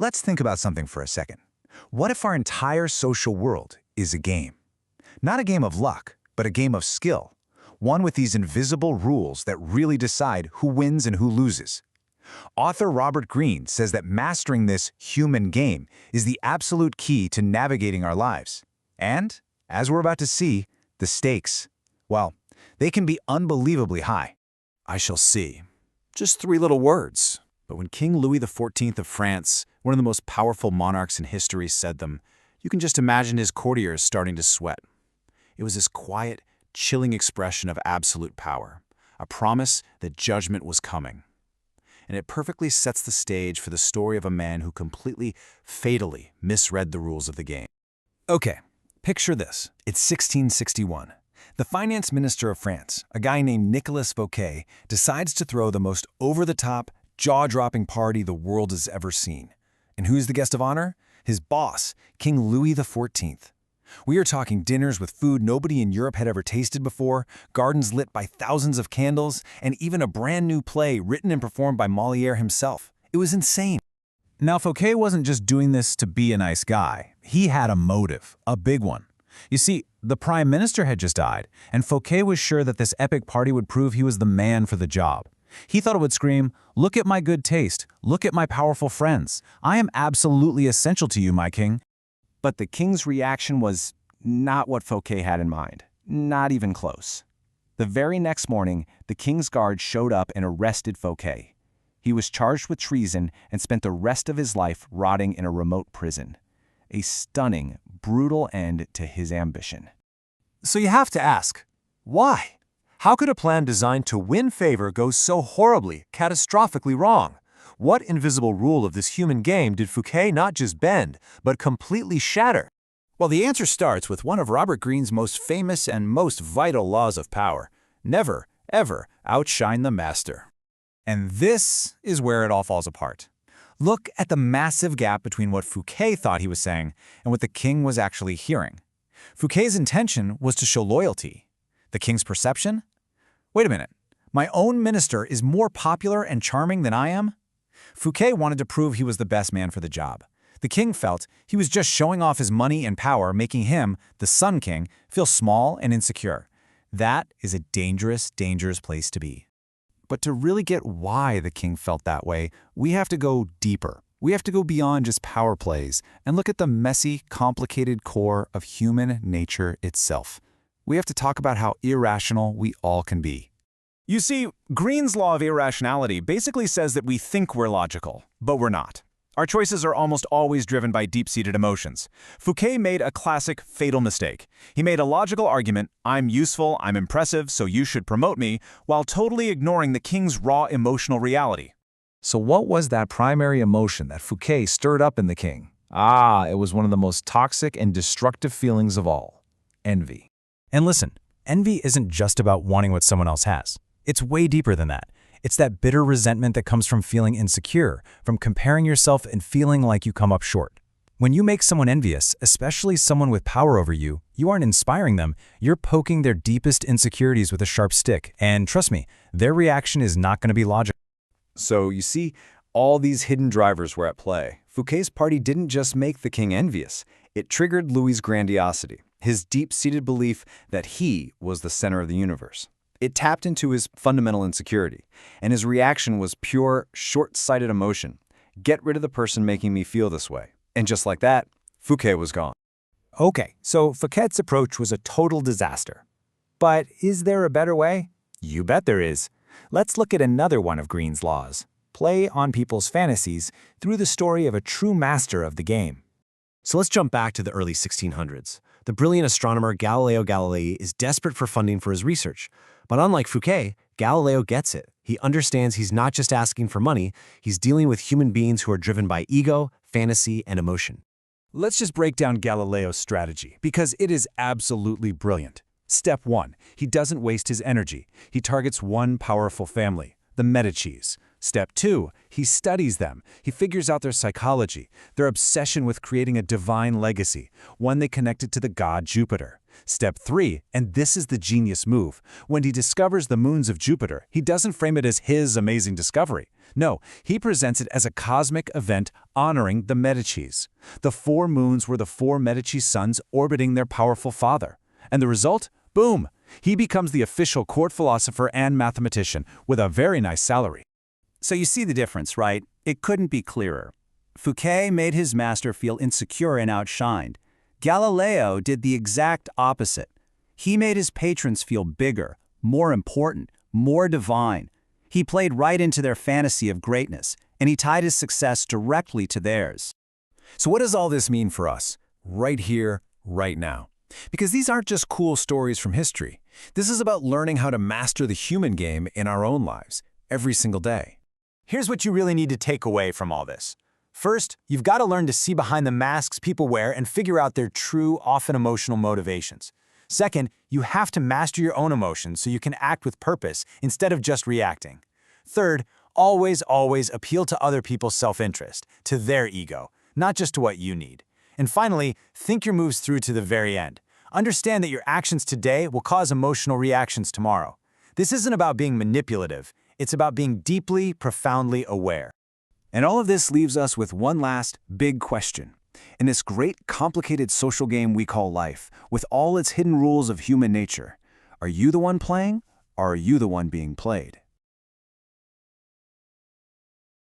Let's think about something for a second. What if our entire social world is a game? Not a game of luck, but a game of skill. One with these invisible rules that really decide who wins and who loses. Author Robert Greene says that mastering this human game is the absolute key to navigating our lives. And, as we're about to see, the stakes, well, they can be unbelievably high. I shall see. Just 3 little words. But when King Louis XIV of France, one of the most powerful monarchs in history, said them, you can just imagine his courtiers starting to sweat. It was this quiet, chilling expression of absolute power, a promise that judgment was coming. And it perfectly sets the stage for the story of a man who completely, fatally misread the rules of the game. Okay, picture this. It's 1661. The finance minister of France, a guy named Nicolas Fouquet, decides to throw the most over-the-top, jaw-dropping party the world has ever seen. And who's the guest of honor? His boss, King Louis XIV. We are talking dinners with food nobody in Europe had ever tasted before, gardens lit by thousands of candles, and even a brand new play written and performed by Molière himself. It was insane. Now, Fouquet wasn't just doing this to be a nice guy. He had a motive, a big one. You see, the prime minister had just died, and Fouquet was sure that this epic party would prove he was the man for the job. He thought it would scream, "Look at my good taste, look at my powerful friends. I am absolutely essential to you, my king." But the king's reaction was not what Fouquet had in mind, not even close. The very next morning, the king's guard showed up and arrested Fouquet. He was charged with treason and spent the rest of his life rotting in a remote prison. A stunning, brutal end to his ambition. So you have to ask, why? How could a plan designed to win favor go so horribly, catastrophically wrong? What invisible rule of this human game did Fouquet not just bend, but completely shatter? Well, the answer starts with one of Robert Greene's most famous and most vital laws of power. Never, ever outshine the master. And this is where it all falls apart. Look at the massive gap between what Fouquet thought he was saying and what the king was actually hearing. Fouquet's intention was to show loyalty. The king's perception? Wait a minute. My own minister is more popular and charming than I am? Fouquet wanted to prove he was the best man for the job. The king felt he was just showing off his money and power, making him, the Sun King, feel small and insecure. That is a dangerous, dangerous place to be. But to really get why the king felt that way, we have to go deeper. We have to go beyond just power plays and look at the messy, complicated core of human nature itself. We have to talk about how irrational we all can be. You see, Greene's Law of Irrationality basically says that we think we're logical, but we're not. Our choices are almost always driven by deep-seated emotions. Fouquet made a classic fatal mistake. He made a logical argument, "I'm useful, I'm impressive, so you should promote me," while totally ignoring the king's raw emotional reality. So what was that primary emotion that Fouquet stirred up in the king? It was one of the most toxic and destructive feelings of all: envy. And listen, envy isn't just about wanting what someone else has. It's way deeper than that. It's that bitter resentment that comes from feeling insecure, from comparing yourself and feeling like you come up short. When you make someone envious, especially someone with power over you, you aren't inspiring them, you're poking their deepest insecurities with a sharp stick. And trust me, their reaction is not going to be logical. So you see, all these hidden drivers were at play. Fouquet's party didn't just make the king envious. It triggered Louis's grandiosity, his deep-seated belief that he was the center of the universe. It tapped into his fundamental insecurity, and his reaction was pure, short-sighted emotion. Get rid of the person making me feel this way. And just like that, Fouquet was gone. Okay, so Fouquet's approach was a total disaster. But is there a better way? You bet there is. Let's look at another one of Greene's laws. Play on people's fantasies through the story of a true master of the game. So let's jump back to the early 1600s. The brilliant astronomer Galileo Galilei is desperate for funding for his research. But unlike Fouquet, Galileo gets it. He understands he's not just asking for money, he's dealing with human beings who are driven by ego, fantasy, and emotion. Let's just break down Galileo's strategy, because it is absolutely brilliant. Step 1, he doesn't waste his energy. He targets one powerful family, the Medicis. Step 2, he studies them. He figures out their psychology, their obsession with creating a divine legacy, one they connected to the god Jupiter. Step 3, and this is the genius move. When he discovers the moons of Jupiter, he doesn't frame it as his amazing discovery. No, he presents it as a cosmic event honoring the Medicis. The 4 moons were the 4 Medici sons orbiting their powerful father. And the result? Boom! He becomes the official court philosopher and mathematician with a very nice salary. So you see the difference, right? It couldn't be clearer. Fouquet made his master feel insecure and outshined. Galileo did the exact opposite. He made his patrons feel bigger, more important, more divine. He played right into their fantasy of greatness, and he tied his success directly to theirs. So what does all this mean for us, right here, right now? Because these aren't just cool stories from history. This is about learning how to master the human game in our own lives, every single day. Here's what you really need to take away from all this. First, you've got to learn to see behind the masks people wear and figure out their true, often emotional motivations. Second, you have to master your own emotions so you can act with purpose instead of just reacting. Third, always appeal to other people's self-interest, to their ego, not just to what you need. And finally, think your moves through to the very end. Understand that your actions today will cause emotional reactions tomorrow. This isn't about being manipulative. It's about being deeply, profoundly aware. And all of this leaves us with one last big question. In this great, complicated social game we call life, with all its hidden rules of human nature, are you the one playing, or are you the one being played?